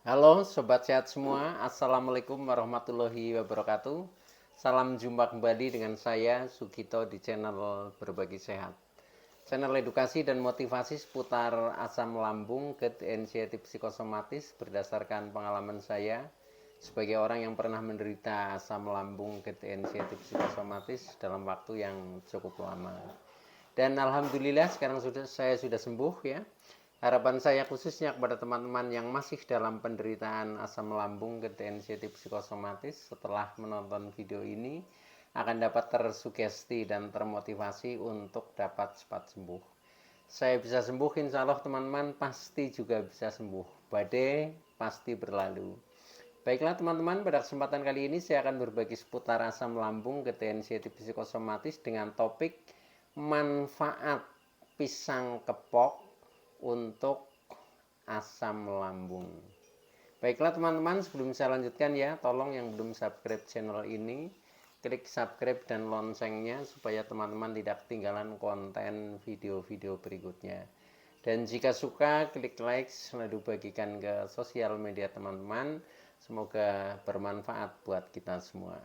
Halo Sobat Sehat semua, Assalamualaikum warahmatullahi wabarakatuh. Salam jumpa kembali dengan saya Sugito di channel Berbagi Sehat. Channel edukasi dan motivasi seputar asam lambung, GERD, anxiety psikosomatis berdasarkan pengalaman saya sebagai orang yang pernah menderita asam lambung, GERD, anxiety psikosomatis dalam waktu yang cukup lama. Dan alhamdulillah sekarang saya sudah sembuh ya. Harapan saya khususnya kepada teman-teman yang masih dalam penderitaan asam lambung, anxiety psikosomatis setelah menonton video ini akan dapat tersugesti dan termotivasi untuk dapat cepat sembuh. Saya bisa sembuh, insya Allah teman-teman pasti juga bisa sembuh. Badai pasti berlalu. Baiklah teman-teman, pada kesempatan kali ini saya akan berbagi seputar asam lambung, anxiety psikosomatis dengan topik manfaat pisang kepok untuk asam lambung. Baiklah teman-teman, sebelum saya lanjutkan ya, tolong yang belum subscribe channel ini, klik subscribe dan loncengnya supaya teman-teman tidak ketinggalan konten video-video berikutnya. Dan jika suka, klik like, lalu bagikan ke sosial media teman-teman. Semoga bermanfaat buat kita semua.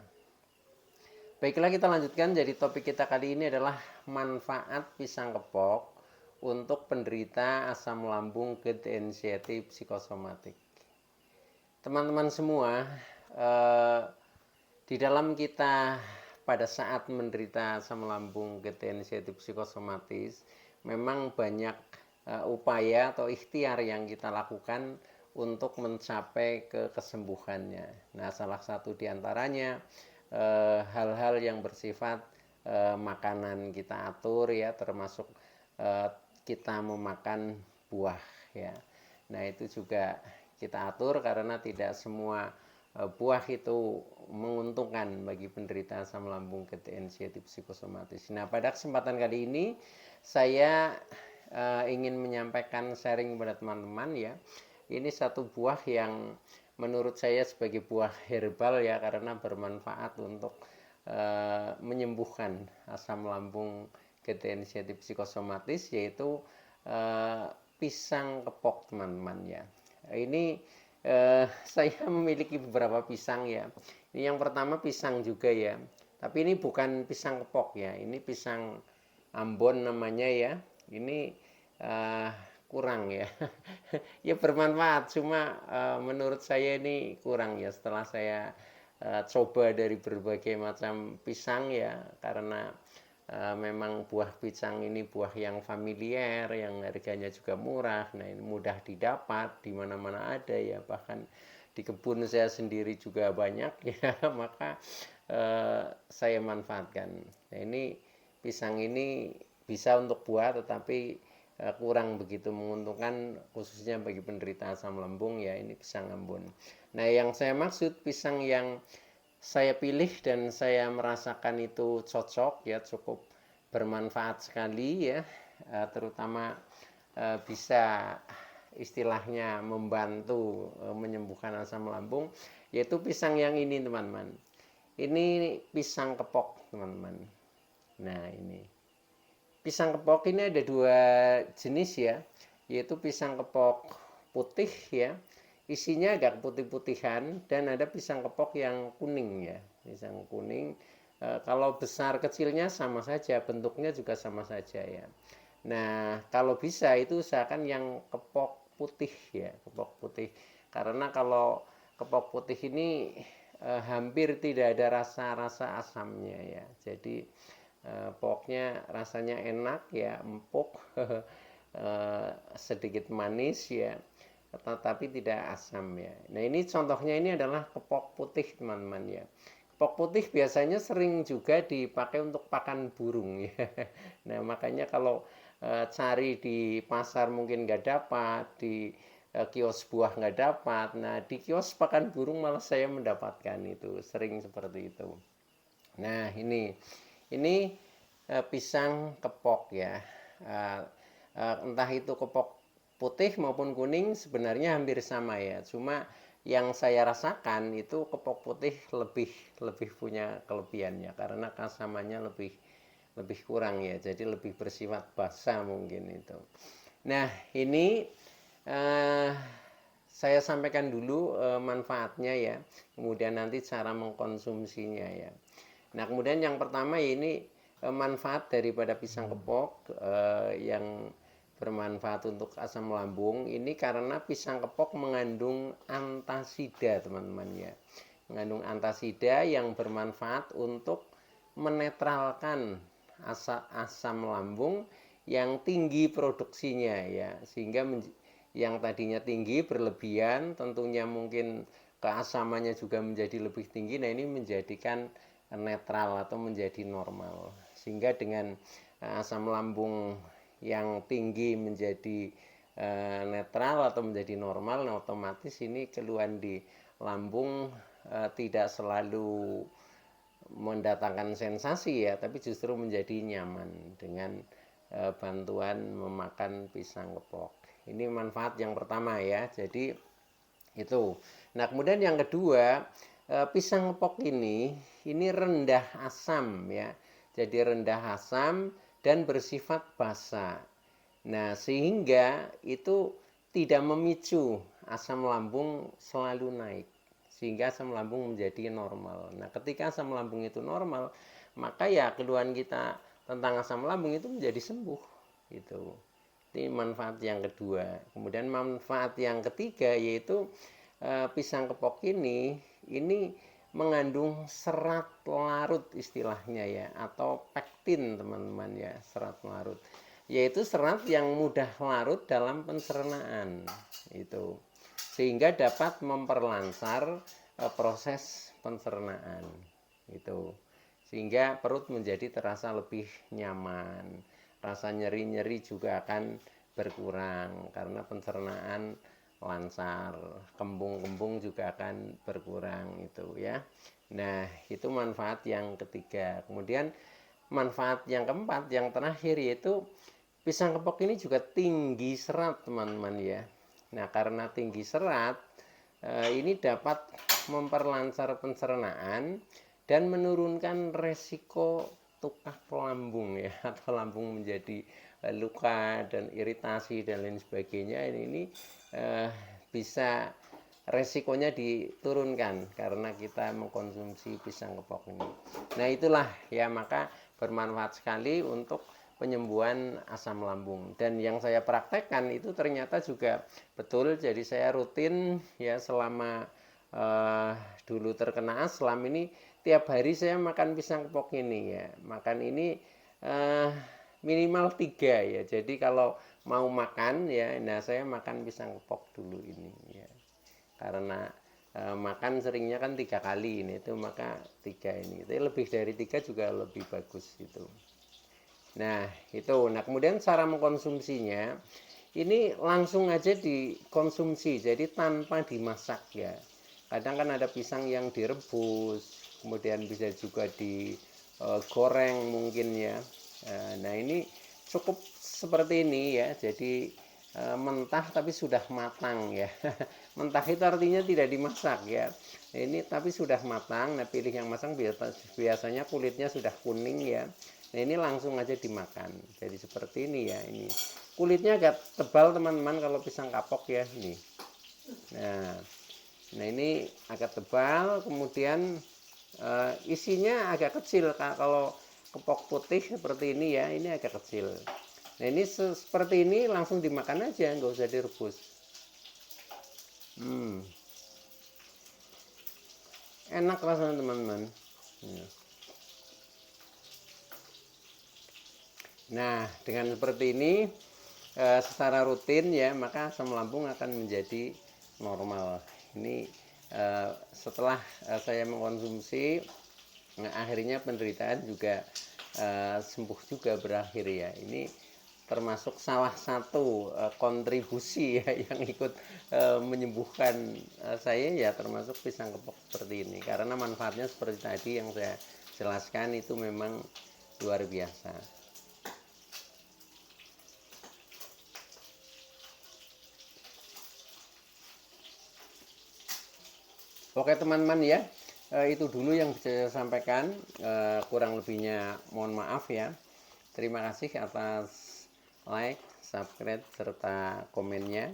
Baiklah kita lanjutkan, jadi topik kita kali ini adalah manfaat pisang kepok untuk penderita asam lambung, GERD, anxiety psikosomatik. Teman-teman semua, di dalam kita pada saat menderita asam lambung, GERD, anxiety psikosomatis, memang banyak upaya atau ikhtiar yang kita lakukan untuk mencapai kesembuhannya. Nah, salah satu diantaranya hal-hal yang bersifat makanan kita atur ya, termasuk kita memakan buah ya. Nah, itu juga kita atur karena tidak semua buah itu menguntungkan bagi penderita asam lambung, GERD, anxiety psikosomatis. Nah, pada kesempatan kali ini saya ingin menyampaikan sharing kepada teman-teman ya. Ini satu buah yang menurut saya sebagai buah herbal ya, karena bermanfaat untuk menyembuhkan asam lambung, GERD, anxiety psikosomatis, yaitu pisang kepok teman-teman ya. Ini saya memiliki beberapa pisang ya. Ini yang pertama pisang juga ya, tapi ini bukan pisang kepok ya, ini pisang Ambon namanya ya. Ini uh, kurang ya. Ya bermanfaat, cuma menurut saya ini kurang ya setelah saya coba dari berbagai macam pisang ya, karena memang buah pisang ini buah yang familiar, yang harganya juga murah. Nah, ini mudah didapat, di mana-mana ada ya, bahkan di kebun saya sendiri juga banyak ya, maka saya manfaatkan. Nah, ini pisang ini bisa untuk buah, tetapi kurang begitu menguntungkan khususnya bagi penderita asam lambung ya. Ini pisang Ambon. Nah, yang saya maksud pisang yang saya pilih dan saya merasakan itu cocok ya, cukup bermanfaat sekali ya, terutama bisa istilahnya membantu menyembuhkan asam lambung, yaitu pisang yang ini teman-teman. Ini pisang kepok teman-teman. Nah, ini pisang kepok ini ada dua jenis ya, yaitu pisang kepok putih ya, isinya agak putih-putihan, dan ada pisang kepok yang kuning ya, pisang kuning. Kalau besar kecilnya sama saja, bentuknya juga sama saja ya. Nah, kalau bisa itu usahakan yang kepok putih ya, kepok putih, karena kalau kepok putih ini hampir tidak ada rasa-rasa asamnya ya, jadi pokoknya rasanya enak ya, empuk, sedikit manis ya, tetapi tidak asam ya. Nah, ini contohnya, ini adalah kepok putih teman-teman ya. Kepok putih biasanya sering juga dipakai untuk pakan burung ya. Nah, makanya kalau cari di pasar mungkin nggak dapat, di kios buah nggak dapat. Nah, di kios pakan burung malah saya mendapatkan itu, sering seperti itu. Nah, ini pisang kepok ya. Uh, Entah itu kepok putih maupun kuning sebenarnya hampir sama ya. Cuma yang saya rasakan itu kepok putih lebih lebih punya kelebihannya karena kasamannya lebih lebih kurang ya. Jadi lebih bersifat basah mungkin itu. Nah, ini uh, saya sampaikan dulu manfaatnya ya, kemudian nanti cara mengkonsumsinya ya. Nah, kemudian yang pertama ini manfaat daripada pisang kepok yang bermanfaat untuk asam lambung ini karena pisang kepok mengandung antasida, teman-teman ya. Mengandung antasida yang bermanfaat untuk menetralkan asam lambung yang tinggi produksinya ya, sehingga yang tadinya tinggi berlebihan tentunya mungkin keasamannya juga menjadi lebih tinggi. Nah, ini menjadikan netral atau menjadi normal, sehingga dengan asam lambung yang tinggi menjadi netral atau menjadi normal, nah otomatis ini keluhan di lambung tidak selalu mendatangkan sensasi ya, tapi justru menjadi nyaman dengan bantuan memakan pisang kepok. Ini manfaat yang pertama ya. Jadi itu. Nah, kemudian yang kedua, pisang kepok ini rendah asam ya. Jadi rendah asam dan bersifat basa. Nah, sehingga itu tidak memicu asam lambung selalu naik, sehingga asam lambung menjadi normal. Nah, ketika asam lambung itu normal, maka ya keluhan kita tentang asam lambung itu menjadi sembuh. Itu. Ini manfaat yang kedua. Kemudian manfaat yang ketiga yaitu pisang kepok ini mengandung serat larut istilahnya ya, atau pektin teman-teman ya, serat larut, yaitu serat yang mudah larut dalam pencernaan itu, sehingga dapat memperlancar proses pencernaan itu, sehingga perut menjadi terasa lebih nyaman, rasa nyeri-nyeri juga akan berkurang karena pencernaan lancar, kembung-kembung juga akan berkurang itu ya. Nah, itu manfaat yang ketiga. Kemudian manfaat yang keempat, yang terakhir, yaitu pisang kepok ini juga tinggi serat teman-teman ya. Nah, karena tinggi serat ini dapat memperlancar pencernaan dan menurunkan resiko tukak lambung ya, atau lambung menjadi luka dan iritasi dan lain sebagainya. Ini bisa resikonya diturunkan karena kita mengkonsumsi pisang kepok ini. Nah, itulah ya, maka bermanfaat sekali untuk penyembuhan asam lambung, dan yang saya praktekkan itu ternyata juga betul. Jadi saya rutin ya selama dulu terkena asam ini, tiap hari saya makan pisang kepok ini ya, makan ini minimal 3 ya. Jadi kalau mau makan ya, nah saya makan pisang kepok dulu ini ya, karena makan seringnya kan 3 kali ini itu, maka 3 ini, tapi lebih dari 3 juga lebih bagus itu. Nah itu. Nah, kemudian cara mengkonsumsinya ini langsung aja dikonsumsi, jadi tanpa dimasak ya. Kadang kan ada pisang yang direbus, kemudian bisa juga digoreng mungkin ya. Nah, ini cukup seperti ini ya, jadi mentah tapi sudah matang ya. Mentah itu artinya tidak dimasak ya, ini tapi sudah matang. Nah, pilih yang matang, biasanya kulitnya sudah kuning ya. Nah, ini langsung aja dimakan. Jadi seperti ini ya. Ini kulitnya agak tebal teman-teman kalau pisang kapok ya ini. Nah ini agak tebal, kemudian isinya agak kecil. Kalau kepok putih seperti ini ya, ini agak kecil. Nah, ini seperti ini langsung dimakan aja, nggak usah direbus. Enak rasanya teman-teman. Nah, dengan seperti ini secara rutin ya, maka asam lambung akan menjadi normal. Ini setelah saya mengkonsumsi, nah, akhirnya penderitaan juga sembuh juga, berakhir ya. Ini termasuk salah satu kontribusi ya yang ikut menyembuhkan saya ya, termasuk pisang kepok seperti ini, karena manfaatnya seperti tadi yang saya jelaskan itu memang luar biasa. Oke teman-teman ya, itu dulu yang bisa saya sampaikan. Kurang lebihnya mohon maaf ya. Terima kasih atas like, subscribe, serta komennya.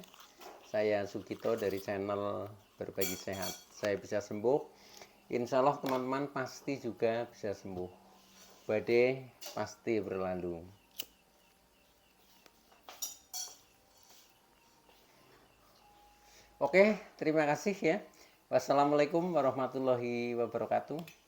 Saya Sugito dari channel Berbagi Sehat. Saya bisa sembuh, insya Allah teman-teman pasti juga bisa sembuh. Badai pasti berlalu. Oke, terima kasih ya. Wassalamualaikum warahmatullahi wabarakatuh.